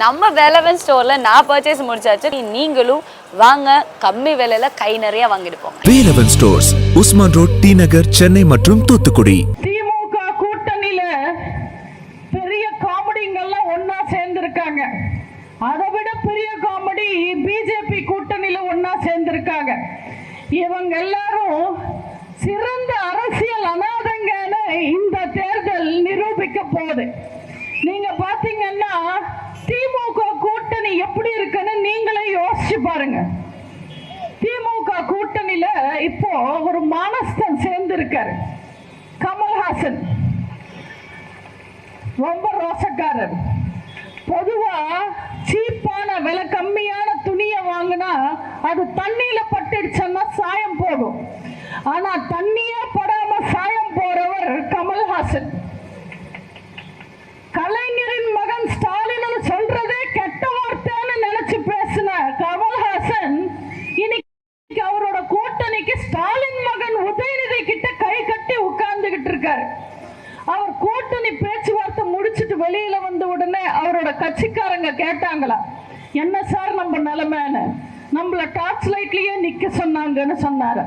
நம்ம வேலவன் ஸ்டோர்ல நான் பர்ச்சேஸ் முடிச்சாச்சு. நீங்களும் வாங்க, கம்மி விலையில கை நிறைய வாங்கிட்டு போங்க. Velavan stores, Usman road, T Nagar, Chennai மற்றும் தூத்துக்குடி. திமுக கூட்டணியில பெரிய காமெடிங்கெல்லாம் ஒன்னா சேர்ந்திருக்காங்க. அதை விட பெரிய காமெடி பிஜேபி கூட்டணியில ஒன்னா சேர்ந்திருக்காங்க. இவங்க எல்லாரும் சிறந்த அரசியல் அநாதங்கன்னு இந்த தேர்தல் நிரூபிக்க போகுது. நீங்க பாத்தீங்கன்னா திமுக கூட்டணி எப்படி இருக்குன்னு நீங்களே யோசிச்சு பாருங்க. திமுக கூட்டணியில இப்போ ஒரு மானஸ்தன் சேர்ந்து இருக்காரு, கமல்ஹாசன். ரொம்ப ரோசக்காரர். பொதுவா சீப்பான விலை கம்மியான துணியை வாங்கினா அது தண்ணியில பட்டுடுச்சுன்னா சாயம் போகும். ஆனா தண்ணியே படாம சாயம் போறவர் கமல்ஹாசன். கலைஞரின் மகன் ஸ்டாலின் சொல்றதே கெட்ட வார்த்தைன்னு நினைச்சு பேசின கமல்ஹாசன் இன்னைக்கு அவரோட கூட்டணிக்கு ஸ்டாலின் மகன் உதயநிதி கிட்ட கை கட்டி உட்கார்ந்துகிட்டு இருக்காரு. அவர் கூட்டணி பேச்சுவார்த்தை முடிச்சுட்டு வெளியில வந்த உடனே அவரோட கட்சிக்காரங்க கேட்டாங்களா, என்ன சார் நம்ம நிலைமைன்னு. நம்மள டார்ச் லைட்லயே நிக்க சொன்னாங்கன்னு சொன்னாரு.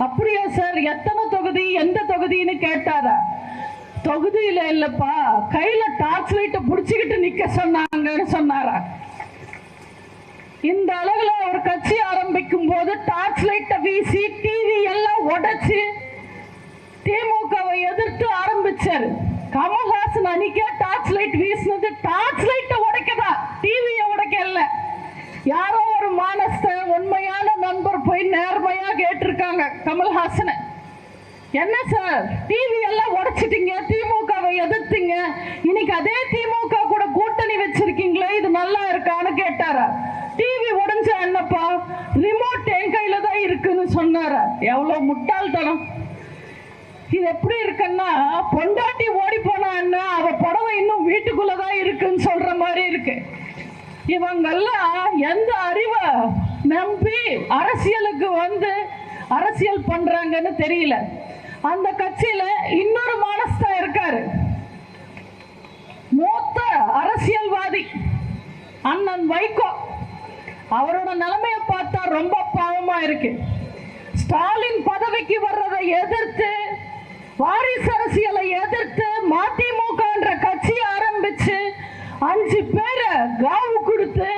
அப்படியா சார், எத்தனை தொகுதி, எந்த தொகுதின்னு கேட்டாரா. தொகுதியில இல்லப்பா, கையில டார்ச் லைட்டை புடிச்சுக்கிட்டு நிக்க சொன்னாங்கன்னு சொன்னாரா. இந்த அளவுல ஒரு கட்சி ஆரம்பிக்கும் போது டார்ச் லைட்டை வீசி டிவி எல்லாம் உடைச்சு திமுகவை எதிர்த்து ஆரம்பிச்சாரு. கமல்ஹாசன் அன்னைக்கே டார்ச் லைட் வீசினது டார்ச் லைட்டை உடைக்கதா, டிவியை உடைக்கல. யாரோ ஒரு மானஸ்த உண்மையான நண்பர் போய் நேர்மையா கேட்டிருக்காங்க கமல்ஹாசனை, என்ன சார் டிவி எல்லாம் உடைச்சிட்டீங்க, திமுகவை எதிர்த்தீங்க, இன்னைக்கு அதே திமுக கூட கூட்டணி வச்சிருக்கீங்களே, இது நல்லா இருக்கான்னு கேட்டாரா. டிவி உடைஞ்சா என்னப்பா, ரிமோட் என் கையில தான் இருக்குன்னு சொன்னாரா. எவ்வளவு முட்டாள்தனம். இது எப்படி இருக்குன்னா, பொண்டாட்டி ஓடி போனா என்ன, அவ புடவை இன்னும் வீட்டுக்குள்ளதான் இருக்குன்னு சொல்ற மாதிரி இருக்கு. இவங்கெல்லாம் எந்த அறிவை நம்பி அரசியலுக்கு வந்து அரசியல் பண்றாங்கன்னு தெரியல. அந்த கட்சியில இன்னொரு மானஸ்தா இருக்காரு, மூத்த அரசியல்வாதி அண்ணன் வைகோ. அவரோட நிலைமையை பார்த்தா ரொம்ப பாவமா இருக்கு. ஸ்டாலின் பதவிக்கு வர்றதை எதிர்த்து, வாரிசு அரசியலை எதிர்த்து மதிமுக என்ற கட்சி ஆரம்பிச்சு 5 பேரை காவு கொடுத்து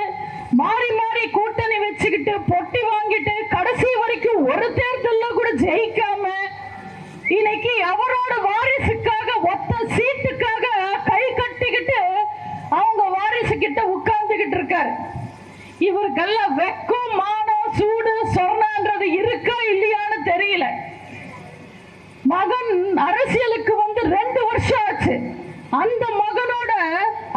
மாறி மாறி கூட்டணி வச்சுக்கிட்டு பொட்டி வாங்கிட்டு கடைசி வரைக்கும் ஒரு தேர்தல்ல கூட ஜெயிக்காம இன்னைக்கு அவரோட வாரிசுக்காக ஒத்த சீட்டுக்காக கை கட்டிக்கிட்டு அவங்க வாரிசு கிட்ட உட்கார்ந்துகிட்டு இருக்காரு. இவருக்கெல்லாம் வெக்கம், மானம், சூடு, சொர்ணன்றது இருக்கா இல்லையான்னு தெரியல. மகன் அரசியலுக்கு வந்து 2 வருஷம் ஆச்சு. அந்த மகனோட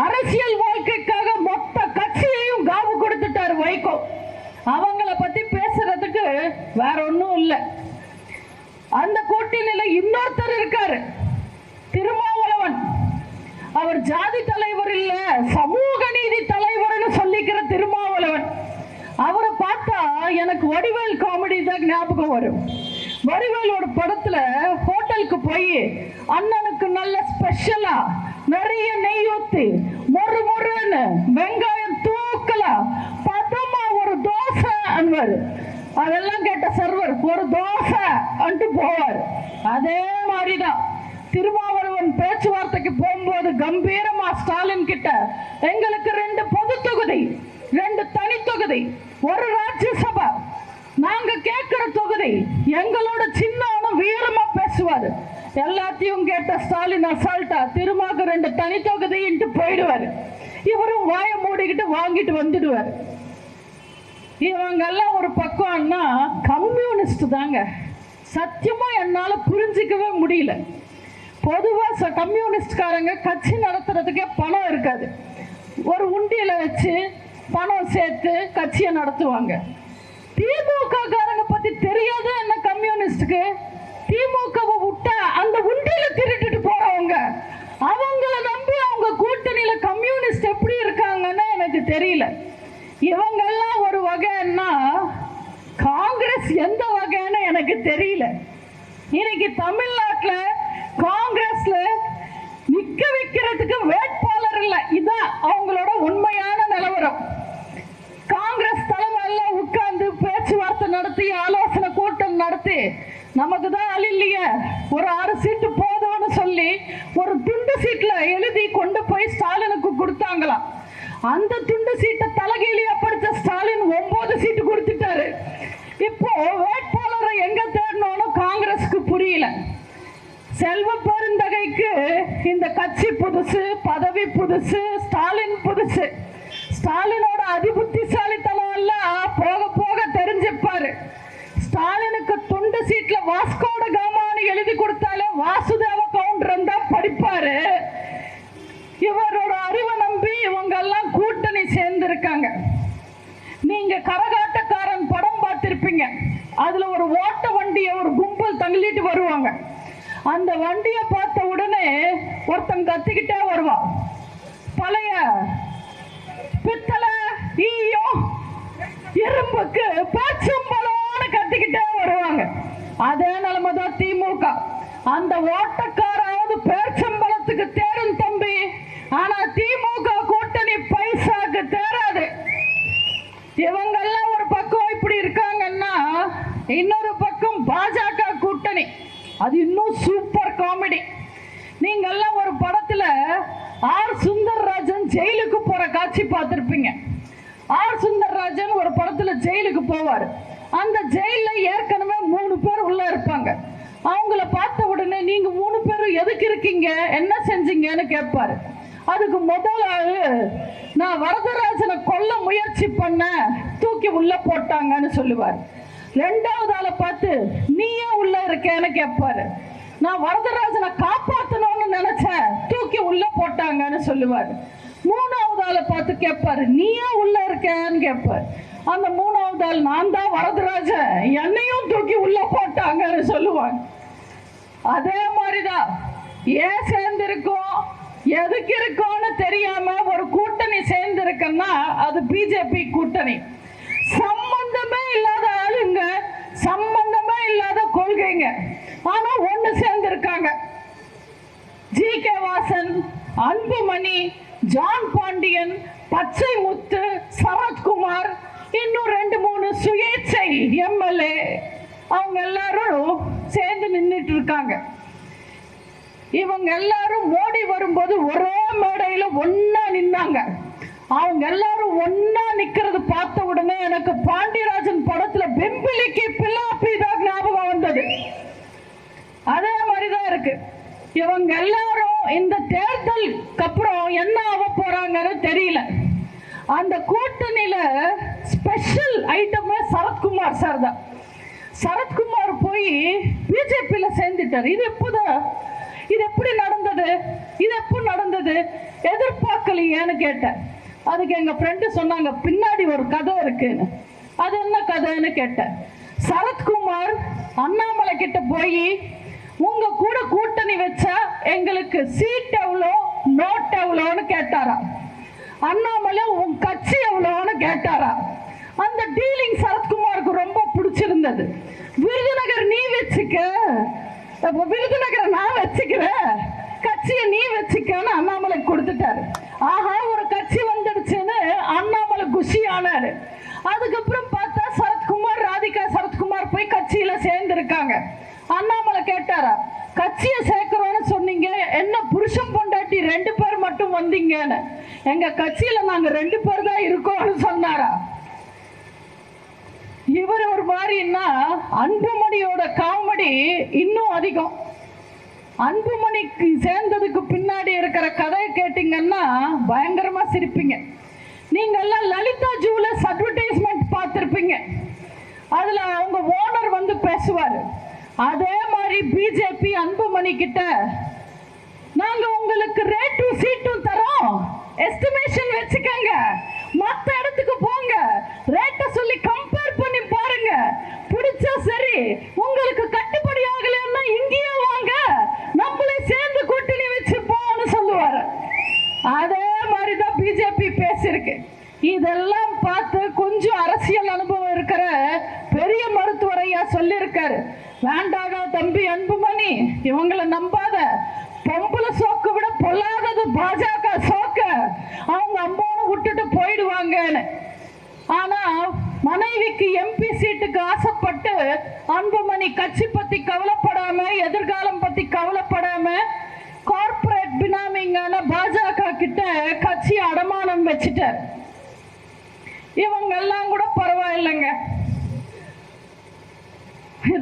அரசியல் வாழ்க்கைக்காக மொத்த கட்சியையும் காவு கொடுத்துட்டாரு வைகோ. அவங்கள பத்தி பேசுறதுக்கு வேற ஒண்ணும் இல்லை. அந்த கூட்டணியில இன்னொருத்தர் இருக்காரு, திருமாவளவன். அவர் ஜாதி தலைவர் இல்ல, சமூக நீதி தலைவர்னு சொல்லிக்கிற திருமாவளவன். அவரை பார்த்தா எனக்கு வடிவேல் காமெடி தான் ஞாபகம் வரும். வடிவேலோட படத்துல ஹோட்டலுக்கு போய் அண்ணனுக்கு நல்ல ஸ்பெஷலா நிறைய நெய் ஊத்தி மொறு மொறுன்னு வெங்காயம் தூக்கலா பதமா ஒரு தோசை அன்வாரு. அதெல்லாம் கேட்ட சர்வர் ஒரு தோசை அன்ட்டு போவார். அதே மாதிரிதான் திருமாவளவன் பேச்சுவார்த்தைக்கு போகும்போது கம்பீரமா ஸ்டாலின் கிட்ட, எங்களுக்கு 2 பொது தொகுதி, 2 தனி தொகுதி, ஒரு ராஜ்யசபா, நாங்க கேட்கிற தொகுதி எங்களோட சின்ன வீரமா பேசுவாரு. எல்லாத்தையும் கேட்ட ஸ்டாலின் அசால்ட்டா திருமாக்கு 2 தனி தொகுதின்ட்டு போயிடுவாரு. இவரும் வாயை மூடிக்கிட்டு வாங்கிட்டு வந்துடுவாரு. இவங்க எல்லாம் ஒரு பக்கம்னா கம்யூனிஸ்ட் தாங்க. சத்தியமா என்னால புரிஞ்சிக்கவே முடியல. பொதுவா கம்யூனிஸ்ட்காரங்க கட்சி நடத்துறதுக்கே பணம் இருக்காது. ஒரு உண்டியல வச்சு பணம் சேர்த்து கட்சியை நடத்துவாங்க. திமுக காரங்க பத்தி தெரியாத என்ன கம்யூனிஸ்டுக்கு? திமுகவை விட்டா அந்த உண்டியல திருட்டுட்டு போறவங்க, அவங்கள நம்பி அவங்க கூட்டணியில கம்யூனிஸ்ட் எப்படி இருக்காங்கன்னு எனக்கு தெரியல. இவங்க எல்லாம் ஒரு வகைன்னா காங்கிரஸ் எந்த வகைன்னு எனக்கு தெரியல. இன்னைக்கு தமிழ்நாட்டில் காங்கிரஸ்ல நிக்க வைக்கிறதுக்கு வேட்பாளர் வரல. இதான் அவங்களோட உண்மையான நிலவரம். காங்கிரஸ் தலைமை எல்லாம் உட்கார்ந்து பேச்சுவார்த்தை நடத்தி ஆலோசனை கூட்டம் நடத்தி நமக்கு தான் ஆள் இல்லையே, ஒரு 6 சீட்டு போதும்னு சொல்லி ஒரு துண்டு சீட்ல எழுதி கொண்டு போய் ஸ்டாலினுக்கு கொடுத்தாங்களாம். அந்த துண்டு சீட்டை தலைகீழியா படிச்ச ஸ்டாலின் 9 சீட்டு கொடுத்துட்டாரு. இப்போ வேட்பாளரை எங்க தேடணும்னு காங்கிரஸ்க்கு புரியல. செல்வ பெருந்தகைக்கு இந்த கட்சி புதுசு, பதவி புதுசு, ஸ்டாலின் புதுசு. ஸ்டாலினோட அதிபுத்திசாலித்தனம் எல்லாம் போக போக தெரிஞ்சுப்பாரு. ஸ்டாலினுக்கு துண்டு சீட்ல வாஸ்கோட காமான்னு எழுதி கொடுத்தாலே வாசுதேவ கவுண்டர் தான் படிப்பாரு. இவரோட அறிவை நம்பி இவங்க எல்லாம் கூட்டணி சேர்ந்திருக்காங்க. நீங்க கரகாட்டக்காரன் படம் பார்த்திருப்பீங்க. அதுல ஒரு ஓட்ட வண்டியை ஒரு கும்பல் தள்ளிட்டு வருவாங்க. அந்த வண்டியை பார்த்த உடனே ஒருத்தன் கத்திக்கிட்டே வருவான், பழைய பித்தளை ஈயோ இரும்புக்கு பேச்சும்பலோன்னு கத்திக்கிட்டே வருவாங்க. அதே நிலைமைதான் திமுக. அந்த ஓட்டக்காராவது பேச்சம்பலத்துக்கு தேரும் தம்பி, ஆனா திமுக கூட்டணி பைசாக்கு தேராது. இவங்க எல்லாம் ஒரு பக்கம் இப்படி இருக்காங்கன்னா, இன்னொரு பக்கம் பாஜக கூட்டணி, அது இன்னும் சூப்பர் காமெடி. நீங்க எல்லாம் ஒரு படத்துல ஆர் சுந்தர்ராஜன் ஜெயிலுக்கு போற காட்சி பார்த்திருப்பீங்க. ஆர் சுந்தர்ராஜன் ஒரு படத்துல ஜெயிலுக்கு போவார். அந்த ஜெயில ஏற்கனவே 3 பேர் உள்ள இருப்பாங்க. அவங்கள பார்த்த உடனே நீங்க 3 பேரும் எதுக்கு இருக்கீங்க, என்ன செஞ்சீங்கன்னு கேட்பாரு. அதுக்கு முதல் ஆளு, நான் வரதராஜனை கொல்ல முயற்சி பண்ண, தூக்கி உள்ள போட்டாங்கன்னு சொல்லுவார். 2வது ஆளை பார்த்து நீ ஏன் உள்ள இருக்கேன்னு கேட்பாரு. நான் வரதராஜனை காப்பாற்றணும்னு நினைச்சேன், தூக்கி உள்ள போட்டாங்கன்னு சொல்லுவாரு. 3வது ஆளை பார்த்து கேட்பாரு, நீ ஏன் உள்ள இருக்கேன்னு கேட்பாரு. அந்த 3வது ஆள், நான் தான் வரதராஜன், என்னையும் தூக்கி உள்ள போட்டாங்கன்னு சொல்லுவாங்க. அதே மாதிரிதான் ஏன் சேர்ந்திருக்கோம், எதுக்கு இருக்கோம்னு தெரியாம ஒரு கூட்டணி சேர்ந்திருக்குன்னா அது பிஜேபி கூட்டணி. சம்பந்தமே இல்லாத ஆளுங்க, சம்பந்தமே இல்லாத கொள்கைங்க, ஆனா ஒண்ணு சேர்ந்திருக்காங்க. ஜி.கே. வாசன், அன்புமணி, ஜான் பாண்டியன், பச்சை முத்து, சரத்குமார், இன்னும் 2-3 சுயேட்சை எம்எல்ஏ, அவங்க எல்லாரும் சேர்ந்து நின்றுட்டு இருக்காங்க. இவங்க எல்லாரும் மோடி வரும்போது ஒரே மேடையில ஒன்னா நின்னாங்க. அவங்க எல்லாரும் ஒன்னா நிக்கிறது பார்த்த உடனே எனக்கு பாண்டியராஜன் படத்துல பெம்பிலிக்கு பில்லாப்பி தான் ஞாபகம் வந்தது. அதே மாதிரிதான் இருக்கு. இவங்க எல்லாரும் இந்த தேர்தலுக்கு அப்புறம் என்ன ஆக போறாங்கன்னு தெரியல. அந்த கூட்டணியில ஸ்பெஷல் ஐட்டமே சரத்குமார் சார் தான். சரத்குமார் போய் பிஜேபியில சேர்ந்துட்டார். இது எப்படி நடந்தது, இது எப்போ நடந்தது, எதிர்பார்க்கலையேன்னு கேட்டேன். அதுக்கு எங்க ஃப்ரெண்டு சொன்னாங்க, பின்னாடி ஒரு கதை இருக்குன்னு. அது என்ன கதைன்னு கேட்டேன். சரத்குமார் அண்ணாமலை கிட்ட போய், உங்க கூட கூட்டணி வச்சா எங்களுக்கு சீட் எவ்வளோ, நோட் எவ்வளோன்னு கேட்டாரா. அண்ணாமலை உன் கட்சி எவ்வளோன்னு கேட்டாரா. அந்த டீலிங் சரத்குமாருக்கு ரொம்ப பிடிச்சிருந்தது. விருதுநகர் நீ வச்சுக்க, விருதுநகரை நான் வச்சுக்கிறேன், கட்சியை நீ வச்சுக்கன்னு அண்ணாமலை கொடுத்துட்டாரு. ஆஹா, ஒரு கட்சி வந்துடுச்சுன்னு அண்ணாமலை குஷி ஆனாரு. அதுக்கப்புறம் பார்த்தா சரத்குமார், ராதிகா சரத்குமார் போய் கட்சியில சேர்ந்து இருக்காங்க. அண்ணாமலை கேட்டாரா, கட்சியை சேர்க்கிறோன்னு சொன்னீங்க, என்ன புருஷன் பொண்டாட்டி 2 பேர் மட்டும் வந்தீங்கன்னு. எங்க கட்சியில நாங்க 2 பேர் தான் இருக்கோம்னு சொன்னாரா. இவர் ஒரு மாதிரின்னா அன்புமணியோட காமெடி இன்னும் அதிகம். அன்புமணிக்கு சேர்ந்ததுக்கு பின்னாடி இருக்கிற கதையை கேட்டீங்கன்னா பயங்கரமா சிரிப்பீங்க. நீங்க எல்லாம் லலிதா ஜுவல்லர்ஸ் அட்வர்டைஸ்மெண்ட் பார்த்திருப்பீங்க. அதுல அவங்க ஓனர் வந்து பேசுவாரு. அதே மாதிரி பிஜேபி அன்புமணி கிட்ட, நாங்க உங்களுக்கு ரேட்டும் சீட்டும் தரோம், எஸ்டிமேஷன் வச்சுக்கங்க, மத்த இடத்துக்கு போங்க, ரேட்டை சொல்லி கம்பேர் பண்ணி பாருங்க, பிடிச்சா சரி, உங்களுக்கு கட்டுப்படி ஆகலன்னா இங்கேயே வாங்க, நம்மளே சேர்ந்து கூட்டணி வச்சு போன்னு சொல்லுவாரு. அதே மாதிரிதான் பிஜேபி பேசிருக்கு. இதெல்லாம் பார்த்து கொஞ்சம் அரசியல் அனுபவம் இருக்கிற பெரிய மருத்துவர் ஐயா சொல்லியிருக்காரு, வேண்டாடா தம்பி அன்புமணி, இவங்களை நம்பாத, பொம்பளை சோக்கு விட பொல்லாதது பாஜக சோக்க, அவங்க அம்மாவை விட்டுட்டு போயிடுவாங்கன்னு. ஆனா மனைவிக்கு எம்பி சீட்டுக்கு ஆசைப்பட்டு அன்புமணி கட்சி பத்தி கவலைப்படாம, எதிர்காலம் பத்தி கவலைப்படாம, கார்ப்பரேட் பினாமிங்கான பாஜக கிட்ட கட்சி அடமானம் வச்சுட்டார். இவங்க எல்லாம் கூட பரவாயில்லைங்க.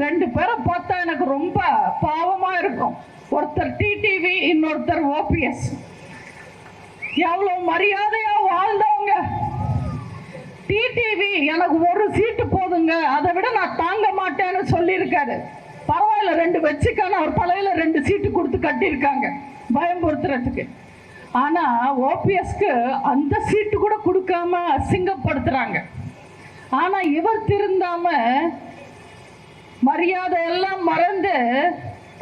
ரெண்டு பேரை பார்த்தா எனக்கு ரொம்ப பாவமா இருக்கும். ஒருத்தர் டிடிவி, இன்னொருத்தர் ஓபிஎஸ். எவ்வளவு மரியாதையா வாழ்ந்தவங்க. டிடிவி எனக்கு ஒரு சீட்டு போதுங்க, அதை விட நான் தாங்க மாட்டேன்னு சொல்லியிருக்காரு. பரவாயில்ல, ரெண்டு வச்சுக்கான அவர் தலையில 2 சீட்டு கொடுத்து கட்டியிருக்காங்க பயம்படுத்துறதுக்கு. ஆனா ஓபிஎஸ்க்கு அந்த சீட்டு கூட கொடுக்காம அசிங்கப்படுத்துறாங்க. ஆனா இவர் திருந்தாம மரியாதை எல்லாம் மறந்து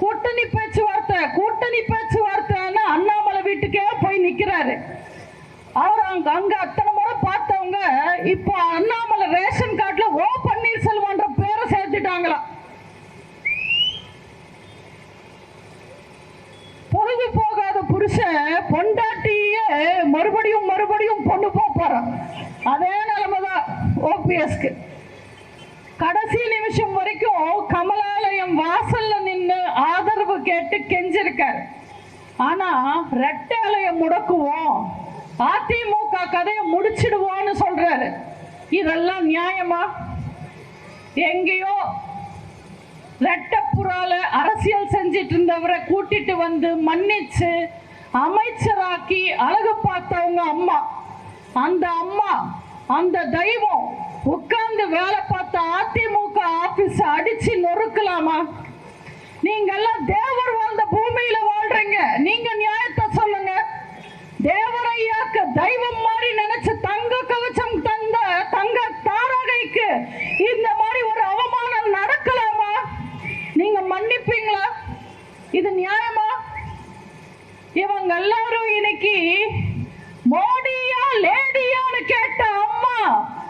கூட்டணி பேச்சுவார்த்தை அண்ணாமலை வீட்டுக்கே போய் நிக்கிறாரு. அவர் அங்க அத்தனை முறை பார்த்தவங்க இப்போ அண்ணாமலை ரேஷன் கார்டுல ஓ பன்னீர்செல்வம்ன்ற பேரை சேர்த்துட்டாங்களா. பொழுது போகாத புருஷன் பொண்டாட்டியே மறுபடியும் பொண்ணு போறான். அதே நிலைமைதான் ஓபிஎஸ்க்கு. கடைசி நிமிஷம் வரைக்கும் கமலாலயம் வாசல்ல நின்று ஆதரவு கேட்டு கெஞ்சிருக்காரு. ஆனா ரெட்டாலயம் முடக்குவோம், அதிமுக கதையை முடிச்சிடுவோம்னு சொல்றாரு. இதெல்லாம் நியாயமா? எங்கேயோ ரெட்டப்புறால அரசியல் செஞ்சிட்டு இருந்தவரை கூட்டிட்டு வந்து மன்னிச்சு அமைச்சராக்கி அழகு பார்த்தவங்க அம்மா, அந்த தெய்வம் உட்கார்ந்து வேலை பார்த்த அதிமுக ஆபீஸ் அடிச்சு நொறுக்கலாமா? நீங்க எல்லாம் தேவர் வாழ்ந்த பூமியில வாழ்றீங்க, நீங்க நியாயத்தை சொல்லுங்க. தேவரையாக்கு தெய்வம் மாதிரி நினைச்சு தங்க கவச்சம் தந்த தங்க தாரகைக்கு இந்த மாதிரி ஒரு அவமானம் நடக்கலாமா? நீங்க மன்னிப்பீங்களா? இது நியாயமா? இவங்க எல்லாரும் இன்னைக்கு மோடியா லேடியான்னு கேட்ட அம்மா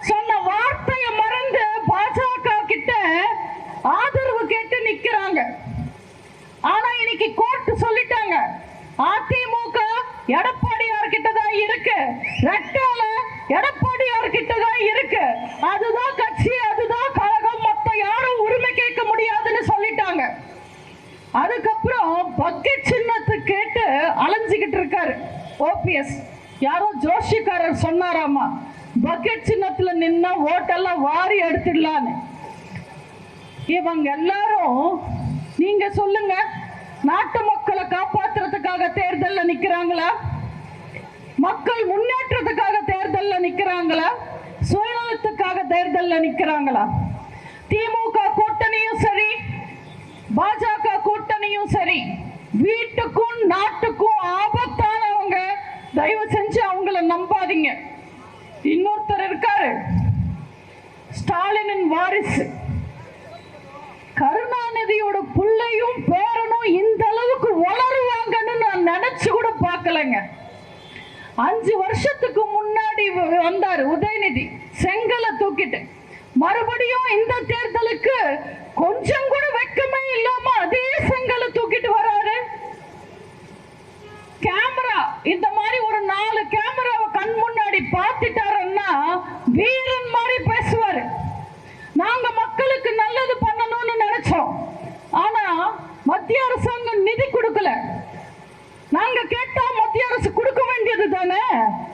சொன்ன வார்த்தையை மறந்து பாஜக கிட்ட ஆதரவு கேட்டு நிக்கிறாங்க. ஆனா இன்னைக்கு கோர்ட் சொல்லிட்டாங்க, அதிமுக எடப்பாடியார் கிட்டதான் இருக்கு, ரெட்டால எடப்பாடியார் கிட்டதான் இருக்கு, அதுதான் கட்சி, அதுதான் கழகம், மொத்த யாரும் உரிமை கேட்க முடியாதுன்னு சொல்லிட்டாங்க. அதுக்கப்புறம் பக்கெட் சின்னத்தை கேட்டு அலைஞ்சுக்கிட்டு இருக்காரு ஓபிஎஸ். யாரோ ஜோஷிக்காரர் சொன்னாராமா, பக்கெட் சின்னத்துல நின்னா ஓட்டெல்லாம் வாரி எடுத்துடலான்னு. இவங்க எல்லாரும் நீங்க சொல்லுங்க, நாட்டு மக்களை காப்பாற்றுறதுக்காக தேர்தல்ல நிக்கிறாங்களா? மக்கள் முன்னேற்றத்துக்காக தேர்தல்ல நிக்கிறாங்களா? சுயநலத்துக்காக தேர்தல்ல நிக்கிறாங்களா? திமுக கூட்டணியும் சரி, பாஜக கூட்டணியும் சரி, வீட்டுக்கும் நாட்டுக்கும் ஆபத்தானவங்க. தயவு செஞ்சு அவங்கள நம்பாதீங்க. இன்னொருத்தர் இருக்காரு, ஸ்டாலினின் வாரிசு, கருணாநிதியோட பிள்ளையும் பேரனும் இந்த அளவுக்கு வளருவாங்கன்னு நான் நினைச்சு கூட பார்க்கலங்க. 5 வருஷத்துக்கு முன்னாடி வந்தாரு உதயநிதி செங்கலை தூக்கிட்டு, மறுபடியும் இந்த தேர்தலுக்கு கொஞ்சம் கூட வெக்கமே இல்லாம அதே செங்கலை தூக்கிட்டு வராரு. கேமரா இந்த மாதிரி ஒரு 4 கேமராவை கண் முன்னாடி பார்த்துட்டாருன்னா வீரன் மாதிரி பேசுவாரு. நாங்க மக்களுக்கு நல்லது பண்ணணும்னு நினைச்சோம், ஆனா மத்திய அரசாங்கம் நிதி கொடுக்கல. நாங்க கேட்டா மத்திய அரசு கொடுக்க வேண்டியது தானே,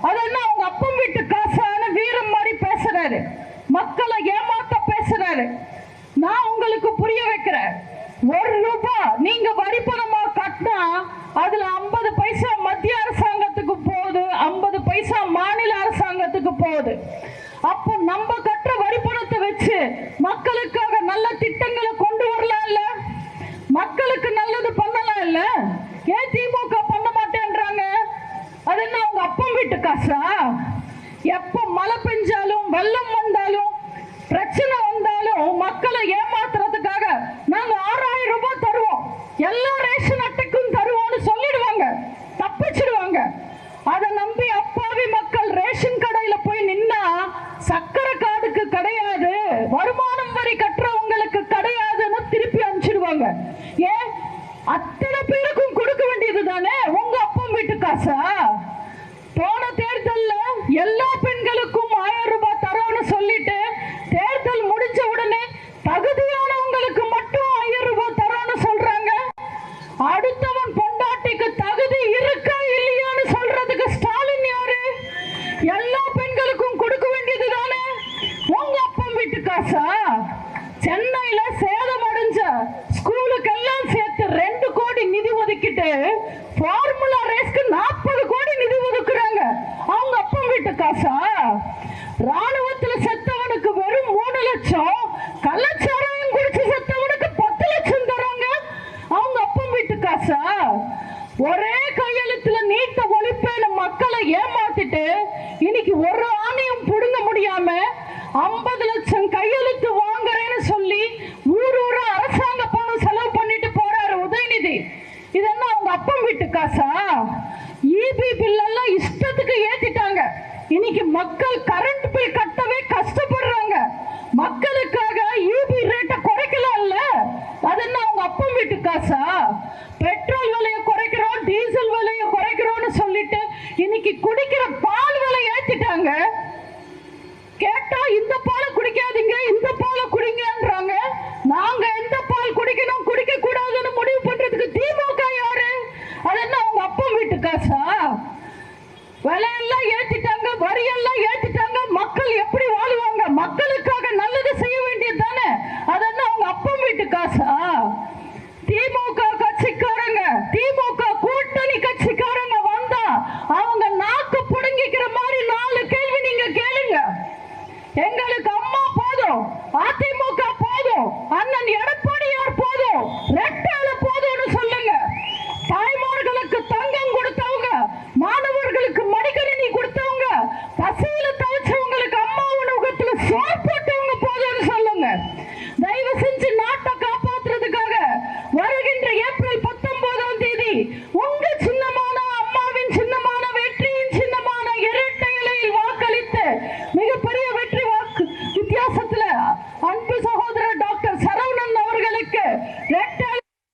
அதெல்லாம் அவங்க அப்பம் வீட்டு காசான வீரம் மாதிரி பேசுறாரு, மக்களை ஏமாத்த பேசுறாரு. நான் உங்களுக்கு புரிய வைக்கிறேன், 1 ரூபாய் நீங்க வரி பணமா கட்டினா அதுல 50 பைசா மத்திய அரசாங்கத்துக்கு போகுது, 50 பைசா மாநில அரசாங்கத்துக்கு போகுது. அப்போ நம்ம கட்டுற வரி பணத்தை வச்சு மக்களுக்காக நல்ல திட்டங்களை கொண்டு வரலாம் இல்ல, மக்களுக்கு நல்லது பண்ணலாம் இல்ல. ஏன் திமுக பண்ண மாட்டேன்றாங்க? அது என்ன அவங்க அப்பம் வீட்டு காசா? எப்ப மழை பெஞ்சாலும் வெள்ளம் வந்தாலும் பிரச்சனை வந்தாலும் மக்களை ஏமாத்துறதுக்காக நாங்க 6000 ரூபாய் தருவோம், எல்லா ரேஷன் அட்டைக்கும் தருவோம்னு சொல்லிடுவாங்க, தப்பிச்சிடுவாங்க. அதை நம்பி அப்பாவி மக்கள் ரேஷன் கடையில போய் நின்ன பெண்களுக்கும் கொடுக்க வேண்டியது தானே? உங்க அப்பன் வீட்டு காசா? சென்னையில சேதம் அடைஞ்ச ஸ்கூலுக்கெல்லாம் சேர்த்து 2 கோடி நிதி ஒதுக்கிட்டு ஃபார்முலா ரேஸ்க்கு 40 கோடி நிதி ஒதுக்குறாங்க. அவங்க அப்பன் வீட்டு காசா? ராணுவத்துல செத்தவனுக்கு வெறும் 3 லட்சம், கள்ளச்சாராயம் குடிச்சு செத்தவனுக்கு 10 லட்சம் தராங்க. அவங்க அப்பன் வீட்டு காசா? ஒரே கையெழுத்துல நீட்ட ஒழிப்பேன்னு மக்களை ஏமாத்திட்டு இன்னைக்கு ஒரு ஆணையம் புடுங்க முடியாம 50 லட்சம் கையெழுத்து வாங்குறேன்னு சொல்லி ஊரூரா அரசாங்க பணம் செலவு பண்ணிட்டு போறாரு உதயநிதி. இதெல்லாம் அவங்க அப்பன் வீட்டு காசா? இபி பில் எல்லாம் இஷ்டத்துக்கு ஏத்திட்டாங்க. இன்னைக்கு மக்கள் கரண்ட் பில் கட்டவே கஷ்டப்படுறாங்க. மக்களுக்காக இபி ரேட்டை குறைக்கலாம்ல, அது என்ன அவங்க அப்பன் வீட்டு காசா? பெட்ரோல் விலையை குறைக்கிறோம், டீசல் விலையை குறைக்கிறோம்னு சொல்லிட்டு இன்னைக்கு குடிக்கிற பால் விலை ஏத்திட்டாங்க. கேட்டா இந்த பாலை குடிக்காதீங்க, இந்த பாலை குடிங்கன்றாங்க. நாங்க எந்த பால் குடிக்கணும் குடிக்க கூடாதுன்னு முடிவு பண்றதுக்கு திமுக யாரு? அது என்ன அவங்க அப்பன் வீட்டு காசா? விலையெல்லாம் ஏத்திட்டாங்க, வரியெல்லாம் ஏத்திட்டாங்க. மக்கள் எப்படி வாழுவாங்க? மக்களுக்காக நல்லது செய்ய வேண்டியது தானே? அது என்ன அவங்க அப்பன் வீட்டு காசா? திமுக கட்சிக்காரங்க, திமுக கூட்டணி கட்சிக்காரங்க வந்தா அவங்க நாக்கு புடுங்கிக்கிற மாதிரி 4 கேள்வி நீங்க கேளுங்க. எங்க